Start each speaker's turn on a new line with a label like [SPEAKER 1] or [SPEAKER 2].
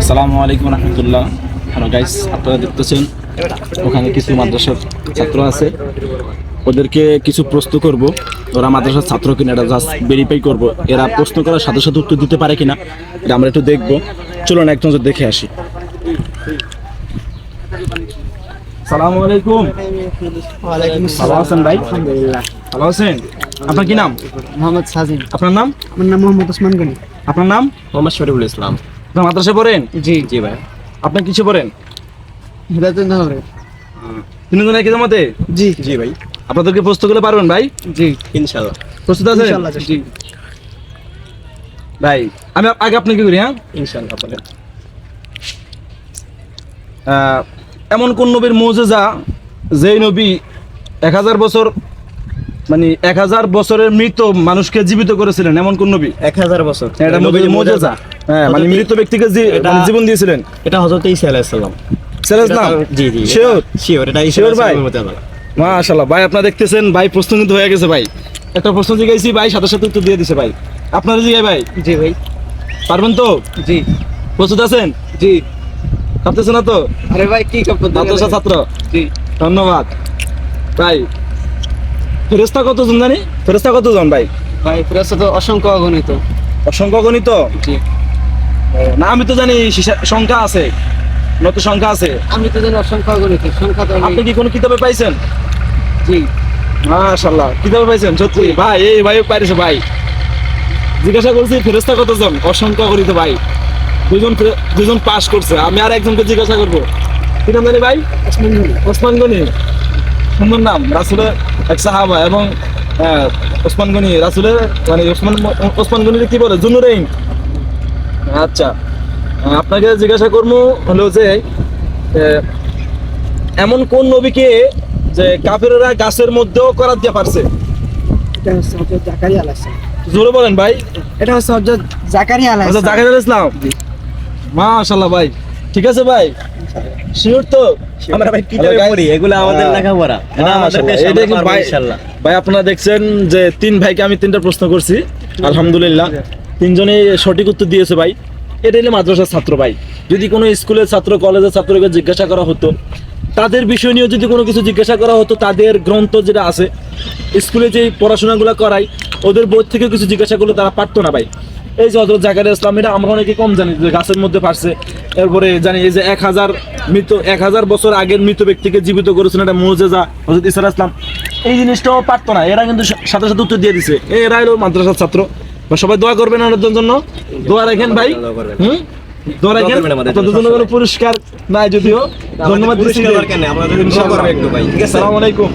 [SPEAKER 1] আসসালামু আলাইকুম রহমতুল্লাহ। Hello guys, আপনারা দেখতেছেন ওখানে কিছু মাদ্রাসার ছাত্র আছে, ওদেরকে কিছু প্রশ্ন করব। ওরা মাদ্রাসার ছাত্র কিনা এটা জাস্ট ভেরিফাই করব, এরা প্রশ্ন করার সাথে সাথে উত্তর দিতে পারে কিনা এটা আমরা একটু দেখবো। চলুন এক নজর দেখে আসি। আসসালামু আলাইকুম। ভালো আছেন ভাই?
[SPEAKER 2] আলহামদুলিল্লাহ।
[SPEAKER 1] ভালো আছেন? আপনার কি নাম?
[SPEAKER 2] মোহাম্মদ সাজিন।
[SPEAKER 1] আপনার নাম?
[SPEAKER 2] আমার নাম মোহাম্মদ ওসমান গনি।
[SPEAKER 1] আপনার নাম?
[SPEAKER 3] মোহাম্মদ শরীফুল ইসলাম।
[SPEAKER 1] আপনার মাদ্রাসা পড়েন?
[SPEAKER 2] জি
[SPEAKER 3] জি ভাই।
[SPEAKER 1] আপনি কিছু পড়েন?
[SPEAKER 2] হিদায়তুন নহরে।
[SPEAKER 1] তিনজন একই জামাতে?
[SPEAKER 2] জি
[SPEAKER 3] জি ভাই,
[SPEAKER 1] আপনাদেরকে প্রশ্নগুলো পারবেন ভাই?
[SPEAKER 2] জি
[SPEAKER 3] ইনশাআল্লাহ।
[SPEAKER 1] প্রস্তুত আছেন?
[SPEAKER 2] ইনশাআল্লাহ জি।
[SPEAKER 1] ভাই আমি আগে আপনাকে করি। হ্যাঁ,
[SPEAKER 3] ইনশাআল্লাহ বলেন।
[SPEAKER 1] এমন কোন নবীর মুজিজা যেই নবী 1000 বছর মানে 1000 বছরের মৃত মানুষকে জীবিত করেছিলেন, এমন কোন নবী?
[SPEAKER 3] 1000 বছর।
[SPEAKER 1] এটা মুজিজা। হ্যাঁ, মানে মৃত ব্যক্তিকে মানে জীবন দিয়েছিলেন।
[SPEAKER 3] এটা হযরত ঈসা আলাইহিস সালাম।
[SPEAKER 1] সালাম।
[SPEAKER 3] জি জি।
[SPEAKER 1] শিওর?
[SPEAKER 3] এটা ঈসা
[SPEAKER 1] Sure
[SPEAKER 3] আলাইহিস
[SPEAKER 1] ভাই?
[SPEAKER 3] সালামের মতে আল্লাহ।
[SPEAKER 1] মাশাআল্লাহ ভাই, আপনারা দেখতেছেন ভাই প্রশ্ন কিন্তু হয়ে গেছে ভাই। একটা প্রশ্ন জিজ্ঞাসি ভাই, সাথে সাথে উত্তর দিয়ে দিছে ভাই। আপনারা জিজ্ঞাসা ভাই
[SPEAKER 2] জি ভাই।
[SPEAKER 1] পারবেন তো?
[SPEAKER 2] জি
[SPEAKER 1] প্রস্তুত আছেন?
[SPEAKER 2] জি।
[SPEAKER 1] ভাবতেছেন না তো?
[SPEAKER 2] আরে ভাই কি করতে
[SPEAKER 1] মাদ্রাসা ছাত্র।
[SPEAKER 2] জি
[SPEAKER 1] ধন্যবাদ ভাই। ফেরেশতা কতজন জানি? ফেরেশতা কতজন ভাই?
[SPEAKER 2] ভাই ফেরেশতা তো অসংখ্য অগণিত।
[SPEAKER 1] অসংখ্য গণিত?
[SPEAKER 2] জি।
[SPEAKER 1] না আমি তো জানি সংখ্যা আছে, নত সংখ্যা আছে।
[SPEAKER 2] আমি তো জানি অসংখ্য অগণিত সংখ্যা তো
[SPEAKER 1] আপনি কি কোনো কিতাবে পাইছেন?
[SPEAKER 2] জি
[SPEAKER 1] মাশাআল্লাহ, কিতাবে পাইছেন? সত্যি ভাই, এই ভাই পাইছে ভাই। জিজ্ঞাসা করছি ফেরেশতা কতজন? অসংখ্য গণিত ভাই। দুজন পাস করছে, আমি আর একজনকে জিজ্ঞাসা করবো। কি নাম জানি ভাই?
[SPEAKER 2] ওসমান গনি।
[SPEAKER 1] ওসমান গনি। সুন্দর নাম, রাসূলের এক সাহাবা। এবং ওসমান গনি রাসূলের মানে ওসমান গনির কি বলে? জুনুরাইন। আচ্ছা, আপনাকে জিজ্ঞাসা করবো হলো যে এমন কোন নবীকে যে কাফেররা গাছের মধ্যেও করাত দিয়ে পারছে?
[SPEAKER 2] এটা হচ্ছে হযরত জাকারিয়া আলাইহিস সালাম।
[SPEAKER 1] জোরে বলেন ভাই।
[SPEAKER 2] এটা হচ্ছে হযরত জাকারিয়া আলাইহিস
[SPEAKER 1] আচ্ছা,
[SPEAKER 2] সালাম।
[SPEAKER 1] জাকারিয়া ইসলাম। মাশাআল্লাহ ভাই, ঠিক আছে ভাই? শিওর তো?
[SPEAKER 3] আমরা ভাই কিতাবে
[SPEAKER 1] Hello guys.
[SPEAKER 3] পড়ি, এগুলো আমাদের লেখাপড়া। এটা আমাদের দেশ,
[SPEAKER 1] এই
[SPEAKER 3] আমরা
[SPEAKER 1] দেখুন
[SPEAKER 3] পারবো
[SPEAKER 1] ভাই।
[SPEAKER 3] ইনশাআল্লাহ।
[SPEAKER 1] ভাই আপনারা দেখছেন যে তিন ভাইকে আমি তিনটা প্রশ্ন করছি, আলহামদুলিল্লাহ তিনজনেই সঠিক উত্তর দিয়েছে ভাই। এটা হলো মাদ্রাসার ছাত্র ভাই। যদি কোনো স্কুলের ছাত্র, কলেজের ছাত্রকে জিজ্ঞাসা করা হতো, তাদের বিষয় নিয়ে যদি কোনো কিছু জিজ্ঞাসা করা হতো, তাদের গ্রন্থ যেটা আছে স্কুলে যে পড়াশোনাগুলো করাই, ওদের বই থেকে কিছু জিজ্ঞাসা করলে তারা পারতো না ভাই। এই যে হযরত জাকারিয়া ইসলাম, এটা আমরা অনেকে কম জানি যে গাছের মধ্যে পারছে। এরপরে জানি এই যে 1000 বছর আগের মৃত ব্যক্তিকে জীবিত করেছেন, এটা মুজিজা হযরত ঈসা আলাইহিস সালাম। এই জিনিসটাও পারতো না, এরা কিন্তু সাথে সাথে উত্তর দিয়ে দিছে। এরা হলো মাদ্রাসার ছাত্র। সবাই দোয়া করবেন ওনাদের জন্য, দোয়া রাখেন ভাই। দোয়া রাখেন। আপনাদের জন্য কোনো পুরস্কার নাই যদিও, ধন্যবাদ দিচ্ছি।
[SPEAKER 3] পুরস্কার দরকার নেই, আমরা দোয়া করব একটু ভাই। ঠিক আছে?
[SPEAKER 1] আসসালামু আলাইকুম।